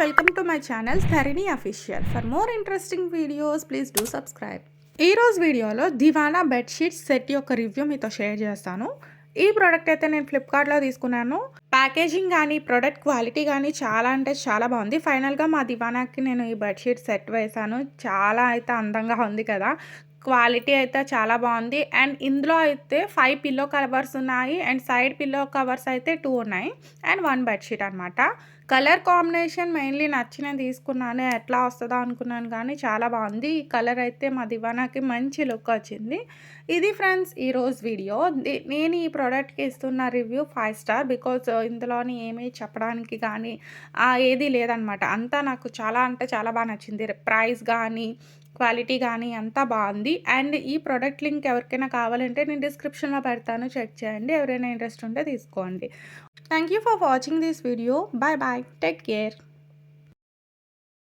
Welcome to my channel Dharani official. For more interesting videos please do subscribe. ఈరోజు వీడియోలో దివానా bedsheet set యొక్క review మీతో share చేస్తాను. ఈ ప్రోడక్ట్ అయితే నేను ఫ్లిప్కార్ట్లో తీసుకున్నాను. ప్యాకేజింగ్ కానీ ప్రోడక్ట్ క్వాలిటీ కానీ చాలా అంటే చాలా బాగుంది. ఫైనల్గా మా దివానాకి నేను ఈ బెడ్షీట్ సెట్ వేసాను. చాలా అయితే అందంగా ఉంది కదా. క్వాలిటీ అయితే చాలా బాగుంది. అండ్ ఇందులో అయితే 5 పిల్లో కవర్స్ ఉన్నాయి అండ్ సైడ్ పిల్లో కవర్స్ అయితే 2 ఉన్నాయి అండ్ 1 బెడ్షీట్ అనమాట. కలర్ కాంబినేషన్ మెయిన్లీ నచ్చిన తీసుకున్నాను. ఎట్లా వస్తుందో అనుకున్నాను కానీ చాలా బాగుంది. ఈ కలర్ అయితే మా దివానాకి మంచి లుక్ వచ్చింది. ఇది ఫ్రెండ్స్ ఈరోజు వీడియో. నేను ఈ ప్రోడక్ట్కి ఇస్తున్న రివ్యూ 5 స్టార్. బికాజ్ ఇందులోని ఏమీ చెప్పడానికి కానీ ఏది లేదనమాట. అంతా నాకు చాలా అంటే చాలా బాగా నచ్చింది. ప్రైస్ కానీ క్వాలిటీ కానీ అంతా బాగుంది. అండ్ ఈ ప్రోడక్ట్ లింక్ ఎవరికైనా కావాలంటే నేను డిస్క్రిప్షన్లో పెడతాను, చెక్ చేయండి. ఎవరైనా ఇంట్రెస్ట్ ఉంటే తీసుకోండి. Thank you for watching this video. Bye bye, take care.